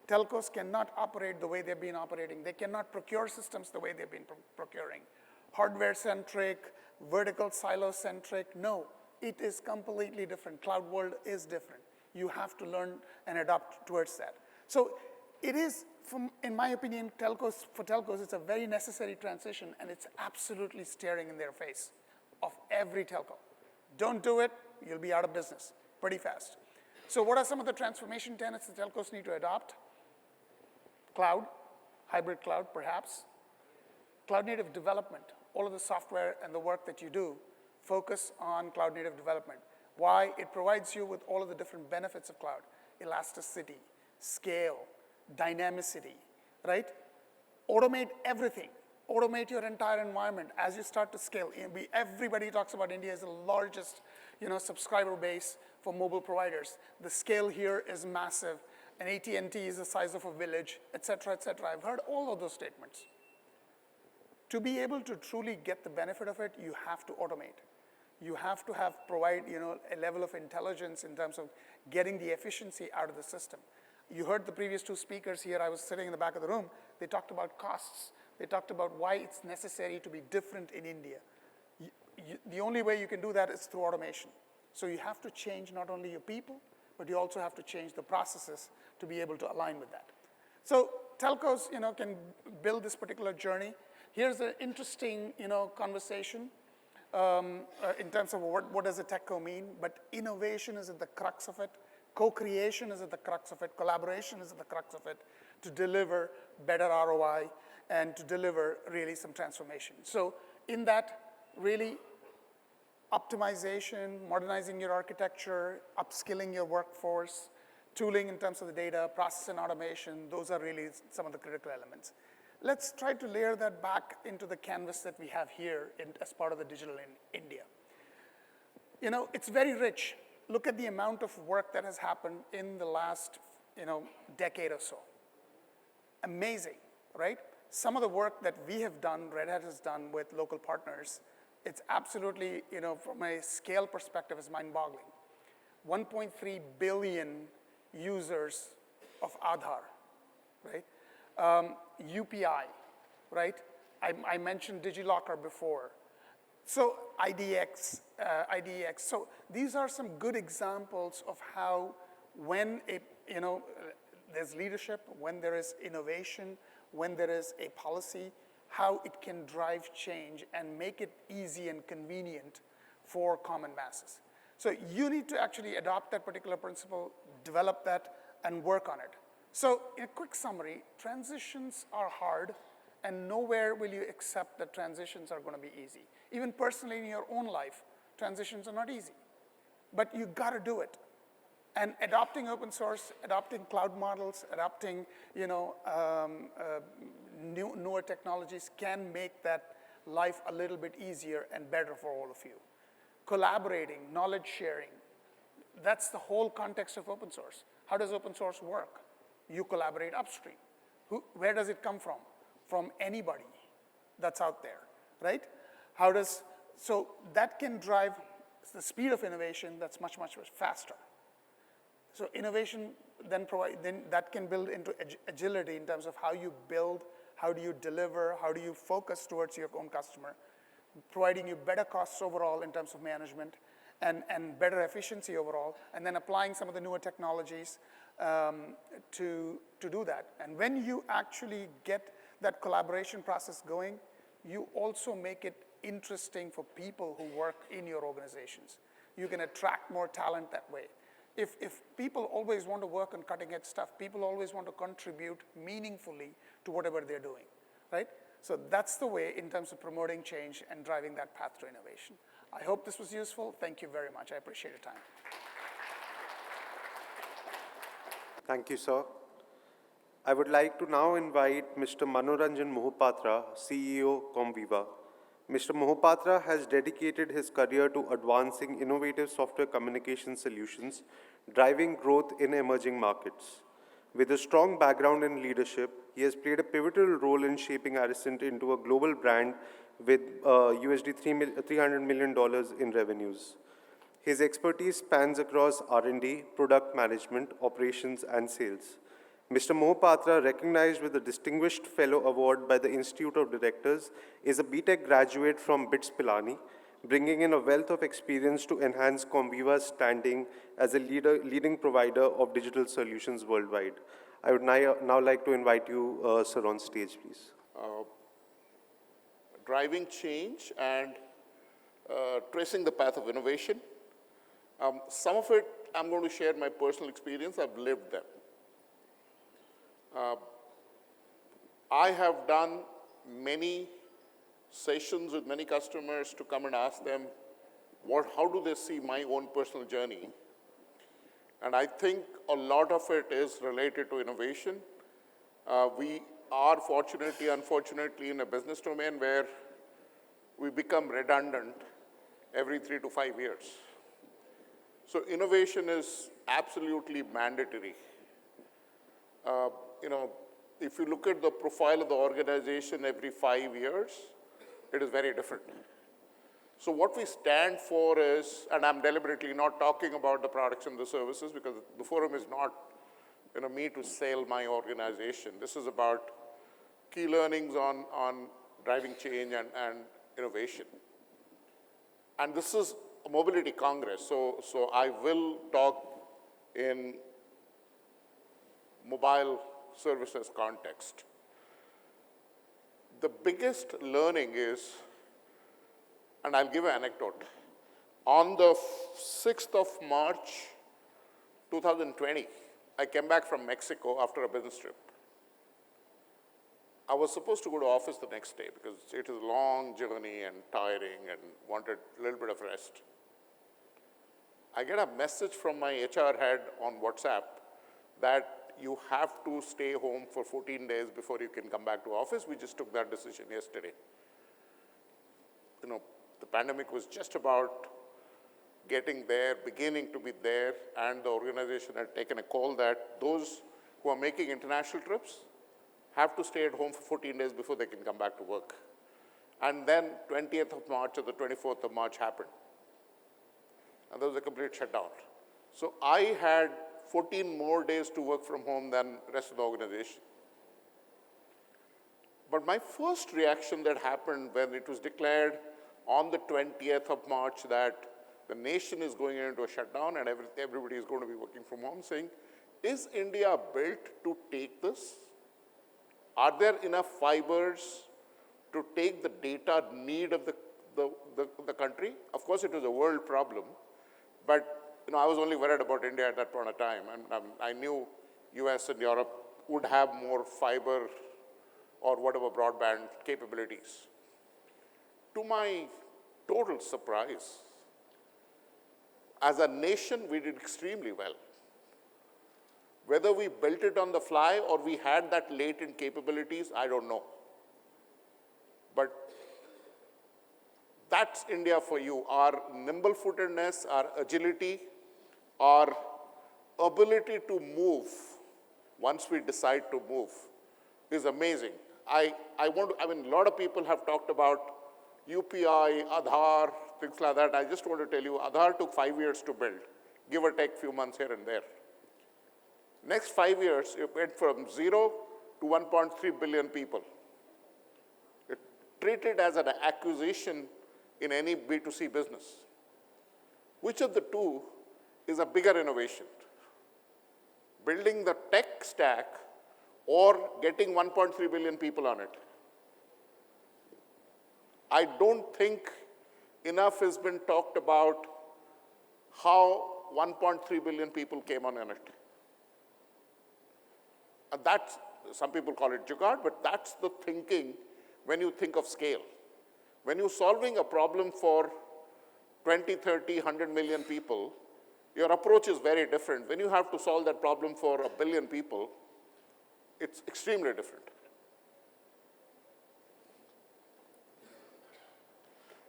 telcos cannot operate the way they've been operating. They cannot procure systems the way they've been procuring. Hardware-centric, vertical silo-centric, no. It is completely different. Cloud world is different. You have to learn and adapt towards that. So it is, in my opinion, for telcos, it's a very necessary transition, and it's absolutely staring in their face of every telco. Don't do it, you'll be out of business pretty fast. So what are some of the transformation tenets the telcos need to adopt? Cloud, hybrid cloud perhaps. Cloud native development, all of the software and the work that you do, focus on cloud native development. Why? It provides you with all of the different benefits of cloud. Elasticity, scale, dynamicity, right? Automate everything. Automate your entire environment as you start to scale. Everybody talks about India as the largest, subscriber base for mobile providers. The scale here is massive. and AT&T is the size of a village, et cetera, et cetera. I've heard all of those statements. To be able to truly get the benefit of it, you have to automate. You have to provide a level of intelligence in terms of getting the efficiency out of the system. You heard the previous two speakers here. I was sitting in the back of the room. They talked about costs. They talked about why it's necessary to be different in India. The only way you can do that is through automation. So you have to change not only your people, but you also have to change the processes to be able to align with that. So telcos, can build this particular journey. Here's an interesting, conversation in terms of what does a techco mean, but innovation is at the crux of it. Co-creation is at the crux of it. Collaboration is at the crux of it to deliver better ROI and to deliver really some transformation. So in that, really optimization, modernizing your architecture, upskilling your workforce, tooling in terms of the data, process and automation, those are really some of the critical elements. Let's try to layer that back into the canvas that we have here as part of the Digital in India. It's very rich. Look at the amount of work that has happened in the last, decade or so. Amazing, right? Some of the work that we have done, Red Hat has done with local partners, it's absolutely, from a scale perspective, is mind-boggling. 1.3 billion users of Aadhaar, right? UPI, right? I mentioned DigiLocker before. So IDX. So these are some good examples of how when there's leadership, when there is innovation, when there is a policy, how it can drive change and make it easy and convenient for common masses. So you need to actually adopt that particular principle, develop that, and work on it. So in a quick summary, transitions are hard, and nowhere will you accept that transitions are going to be easy. Even personally in your own life, transitions are not easy. But you got to do it. And adopting open source, adopting cloud models, adopting newer technologies can make that life a little bit easier and better for all of you. Collaborating, knowledge sharing, that's the whole context of open source. How does open source work? You collaborate upstream. Where does it come from? From anybody that's out there, right? So that can drive the speed of innovation that's much, much faster. So innovation then that can build into agility in terms of how you build, how do you deliver, how do you focus towards your own customer, providing you better costs overall in terms of management and better efficiency overall, and then applying some of the newer technologies to do that. And when you actually get that collaboration process going, you also make it interesting for people who work in your organizations. You can attract more talent that way. If people always want to work on cutting-edge stuff, people always want to contribute meaningfully to whatever they're doing, right? So that's the way in terms of promoting change and driving that path to innovation. I hope this was useful. Thank you very much. I appreciate your time. Thank you, sir. I would like to now invite Mr. Manoranjan Mohapatra, CEO, Comviva. Mr. Mohapatra has dedicated his career to advancing innovative software communication solutions, driving growth in emerging markets. With a strong background in leadership, he has played a pivotal role in shaping Aricent into a global brand with $300 million in revenues. His expertise spans across R&D, product management, operations, and sales. Mr. Mohapatra, recognized with the Distinguished Fellow Award by the Institute of Directors, is a BTech graduate from BITS Pilani, bringing in a wealth of experience to enhance Comviva's standing as a leading provider of digital solutions worldwide. I would now like to invite you, sir, on stage, please. Driving change and tracing the path of innovation. Some of it, I'm going to share my personal experience. I've lived them. I have done many sessions with many customers to come and ask them, how do they see my own personal journey? And I think a lot of it is related to innovation. We are fortunately, unfortunately, in a business domain where we become redundant every 3 to 5 years. So innovation is absolutely mandatory. you know, if you look at the profile of the organization every 5 years, it is very different. So what we stand for is, and I'm deliberately not talking about the products and the services because the forum is not, you know, me to sell my organization. This is about key learnings on driving change and innovation. And this is a mobility congress, so I will talk in mobile services context. The biggest learning is, and I'll give an anecdote. On the 6th of March, 2020, I came back from Mexico after a business trip. I was supposed to go to office the next day because it is a long journey and tiring and wanted a little bit of rest. I get a message from my HR head on WhatsApp that you have to stay home for 14 days before you can come back to office. We just took that decision yesterday. You know, the pandemic was just about getting there, beginning to be there, and the organization had taken a call that those who are making international trips have to stay at home for 14 days before they can come back to work. And then 20th of March or the 24th of March happened. And there was a complete shutdown. So I had 14 more days to work from home than the rest of the organization. But my first reaction that happened when it was declared on the 20th of March that the nation is going into a shutdown and everybody is going to be working from home, saying, is India built to take this? Are there enough fibers to take the data need of the country? Of course, it was a world problem, but you know, I was only worried about India at that point of time, and I knew US and Europe would have more fiber or whatever broadband capabilities. To my total surprise, as a nation, we did extremely well. Whether we built it on the fly or we had that latent capabilities, I don't know. But that's India for you. Our nimble-footedness, our agility, our ability to move once we decide to move is amazing. I mean, a lot of people have talked about UPI, Aadhaar, things like that. I just want to tell you, Aadhaar took 5 years to build, give or take a few months here and there. Next 5 years, it went from 0 to 1.3 billion people. It's treated as an acquisition in any B2C business. Which of the two is a bigger innovation? Building the tech stack or getting 1.3 billion people on it? I don't think enough has been talked about how 1.3 billion people came on it. And that's, some people call it jugaad, but that's the thinking when you think of scale. When you're solving a problem for 20, 30, 100 million people, your approach is very different. When you have to solve that problem for 1 billion people, it's extremely different.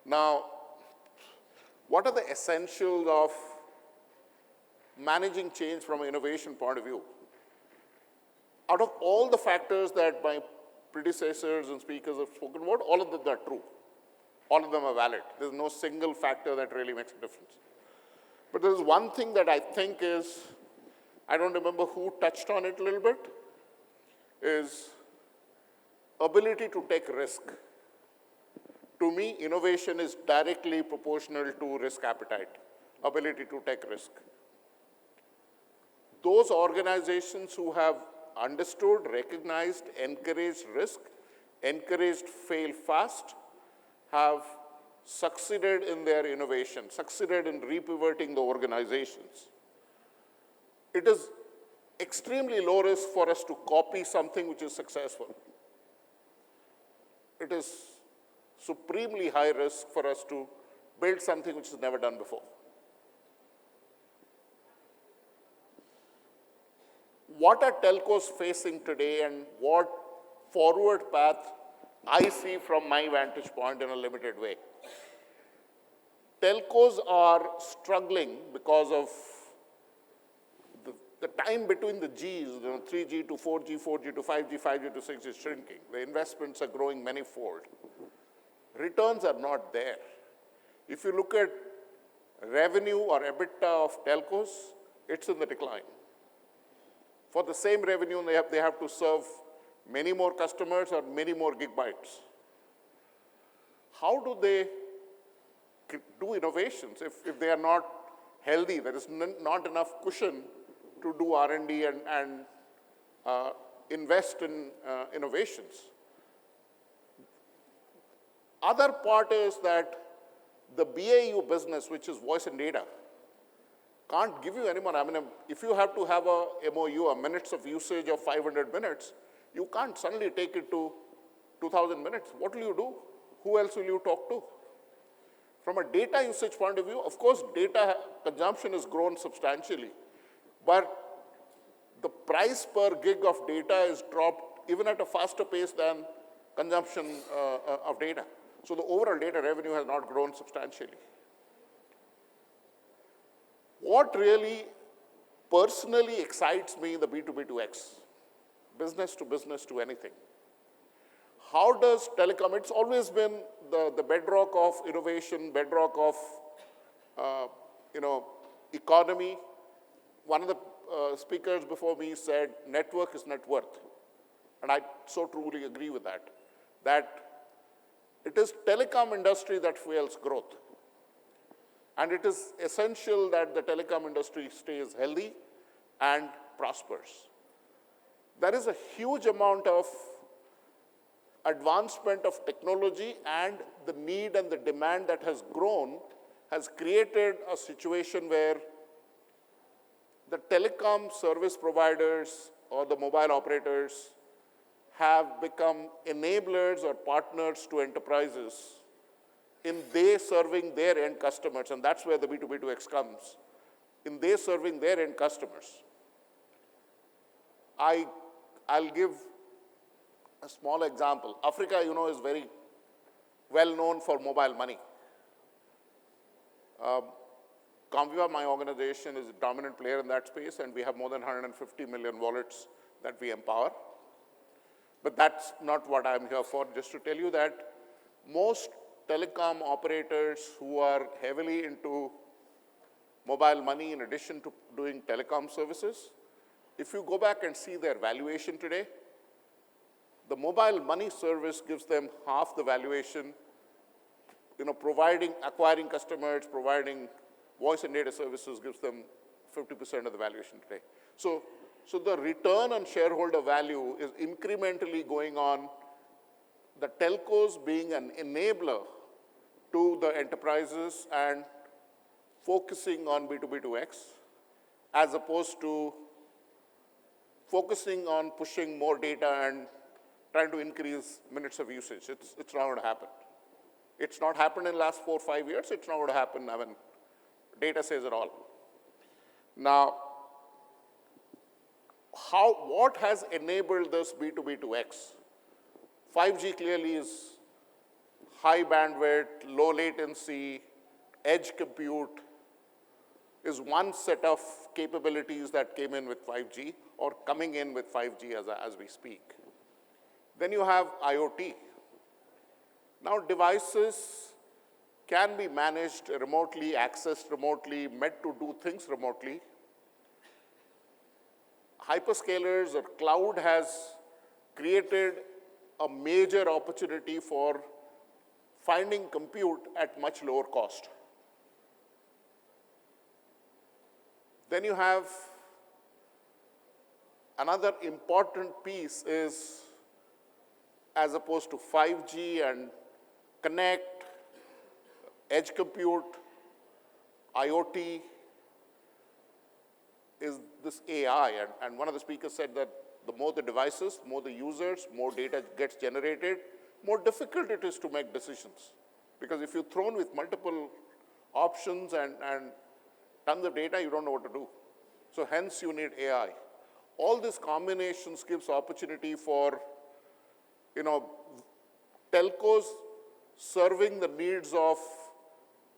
Now, what are the essentials of managing change from an innovation point of view? Out of all the factors that my predecessors and speakers have spoken about, all of them are true. All of them are valid. There's no single factor that really makes a difference. But there's one thing that I think is, I don't remember who touched on it a little bit, is ability to take risk. To me, innovation is directly proportional to risk appetite, ability to take risk. Those organizations who have understood, recognized, encouraged risk, encouraged fail fast, have succeeded in their innovation, succeeded in repivoting the organizations. It is extremely low risk for us to copy something which is successful. It is supremely high risk for us to build something which is never done before. What are telcos facing today and what forward path I see from my vantage point in a limited way? Telcos are struggling because of the the time between the Gs, 3G to 4G, 4G to 5G, 5G to 6G is shrinking. The investments are growing manifold. Returns are not there. If you look at revenue or EBITDA of telcos, it's in the decline. For the same revenue, they have to serve many more customers or many more gigabytes. How do they do innovations if they are not healthy? There is not enough cushion to do R&D and invest in innovations. Other part is that the BAU business, which is voice and data, can't give you any more. I mean, if you have to have a MOU, a minutes of usage of 500 minutes, you can't suddenly take it to 2,000 minutes. What will you do? Who else will you talk to? From a data usage point of view, of course, data consumption has grown substantially, but the price per gig of data is dropped even at a faster pace than consumption of data. So the overall data revenue has not grown substantially. What really personally excites me in the B2B2X, business to anything. How does telecom, it's always been the bedrock of innovation, bedrock of economy. One of the speakers before me said, network is net worth. And I so truly agree with that. That it is telecom industry that fuels growth. And it is essential that the telecom industry stays healthy and prospers. There is a huge amount of advancement of technology, and the need and the demand that has grown has created a situation where the telecom service providers or the mobile operators have become enablers or partners to enterprises in they serving their end customers, and that's where the B2B2X comes, in they serving their end customers. I'll give a small example. Africa, is very well known for mobile money. Conviva, my organization, is a dominant player in that space, and we have more than 150 million wallets that we empower. But that's not what I'm here for. Just to tell you that most telecom operators who are heavily into mobile money in addition to doing telecom services, if you go back and see their valuation today, the mobile money service gives them half the valuation, acquiring customers, providing voice and data services gives them 50% of the valuation today. So the return on shareholder value is incrementally going on, the telcos being an enabler to the enterprises and focusing on B2B2X, as opposed to focusing on pushing more data and trying to increase minutes of usage. It's not going to happen. It's not happened in the last 4 or 5 years. It's not going to happen. I mean, data says it all. Now, what has enabled this B2B2X? 5G clearly is high bandwidth, low latency, edge compute is one set of capabilities that came in with 5G or coming in with 5G as we speak. Then you have IoT. Now devices can be managed remotely, accessed remotely, meant to do things remotely. Hyperscalers or cloud has created a major opportunity for finding compute at much lower cost. Then you have another important piece is, as opposed to 5G and connect, edge compute, IoT, is this AI. And one of the speakers said that the more the devices, more the users, more data gets generated, more difficult it is to make decisions. Because if you're thrown with multiple options and tons of data, you don't know what to do. So hence you need AI. All these combinations gives opportunity for, telcos serving the needs of,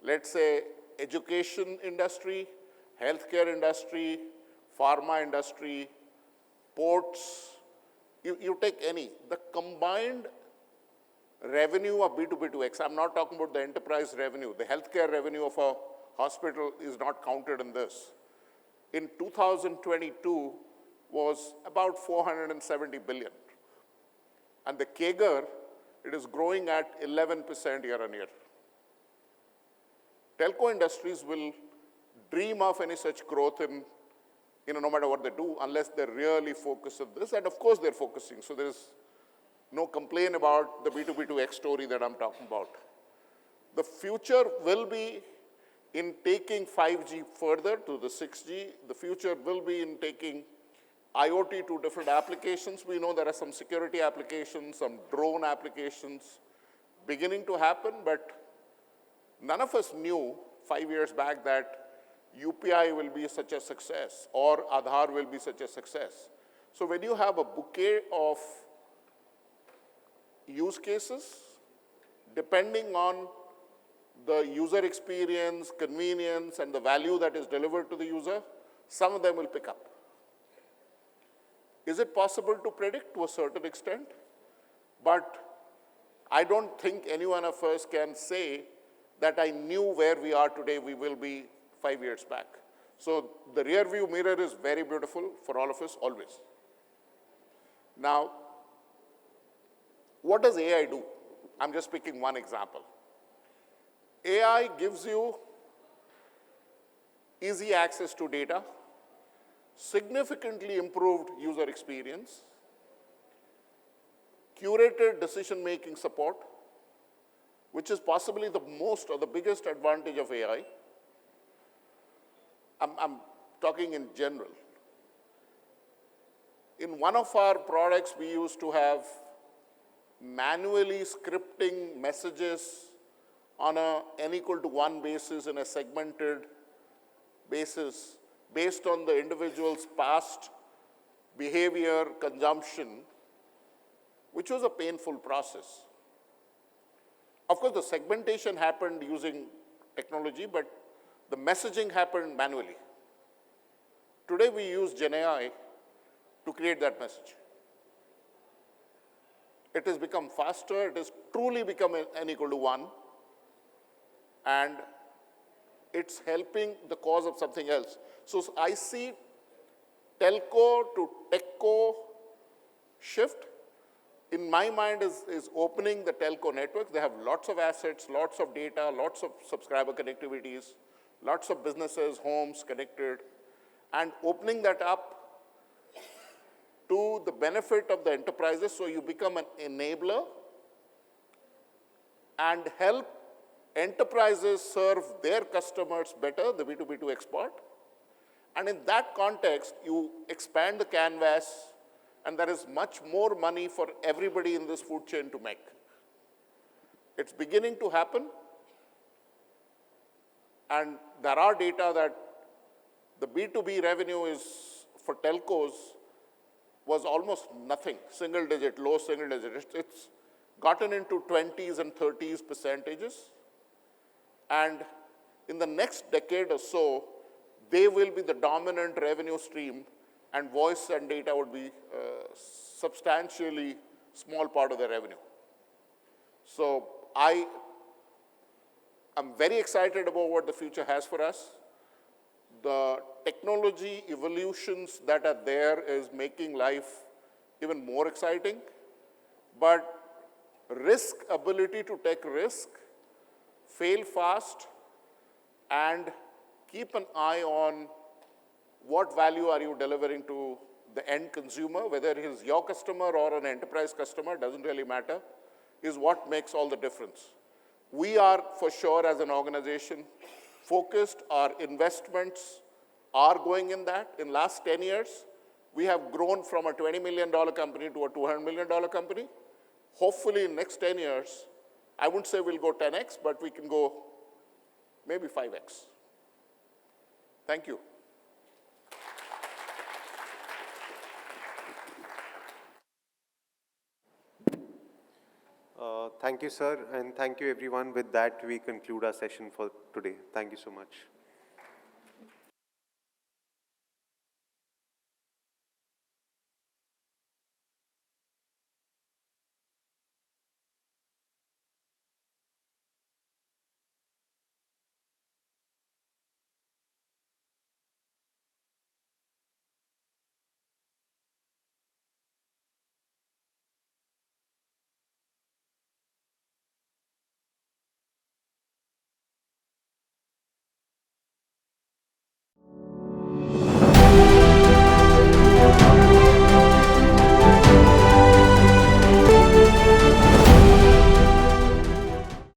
let's say, education industry, healthcare industry, pharma industry, ports, you take any, the combined revenue of B2B2X, I'm not talking about the enterprise revenue, the healthcare revenue of a hospital is not counted in this. In 2022 was about 470 billion. And the CAGR, it is growing at 11% year on year. Telco industries will dream of any such growth in, no matter what they do, unless they really focus on this. And of course, they're focusing. So there is no complaint about the B2B2X story that I'm talking about. The future will be in taking 5G further to the 6G. The future will be in taking IoT to different applications. We know there are some security applications, some drone applications beginning to happen, but none of us knew 5 years back that UPI will be such a success or Aadhaar will be such a success. So when you have a bouquet of use cases, depending on the user experience, convenience, and the value that is delivered to the user, some of them will pick up. Is it possible to predict to a certain extent? But I don't think any one of us can say that I knew where we are today, we will be 5 years back. So the rear view mirror is very beautiful for all of us, always. Now, what does AI do? I'm just picking one example. AI gives you easy access to data, significantly improved user experience, curated decision-making support, which is possibly the most or the biggest advantage of AI. I'm talking in general. In one of our products, we used to have manually scripting messages on a n=1 basis in a segmented basis based on the individual's past behavior, consumption, which was a painful process. Of course, the segmentation happened using technology, but the messaging happened manually. Today, we use GenAI to create that message. It has become faster. It has truly become n=1. And it's helping the cause of something else. So I see telco to techco shift. In my mind is opening the telco networks. They have lots of assets, lots of data, lots of subscriber connectivities, lots of businesses, homes connected, and opening that up to the benefit of the enterprises, so you become an enabler and help enterprises serve their customers better, the B2B2X part. And in that context, you expand the canvas, and there is much more money for everybody in this food chain to make. It's beginning to happen, and there are data that the B2B revenue is, for telcos, was almost nothing, single digit, low single digit. It's gotten into 20s and 30s percentages. And in the next decade or so, they will be the dominant revenue stream, and voice and data would be a substantially small part of the revenue. So I'm very excited about what the future has for us. The technology evolutions that are there is making life even more exciting. But ability to take risk, fail fast, and keep an eye on what value are you delivering to the end consumer, whether he's your customer or an enterprise customer, doesn't really matter, is what makes all the difference. We are, for sure, as an organization, focused. Our investments are going in that. In last 10 years, we have grown from a $20 million company to a $200 million company. Hopefully, in next 10 years, I wouldn't say we'll go 10x, but we can go maybe 5x. Thank you. Thank you, sir, and thank you, everyone. With that, we conclude our session for today. Thank you so much.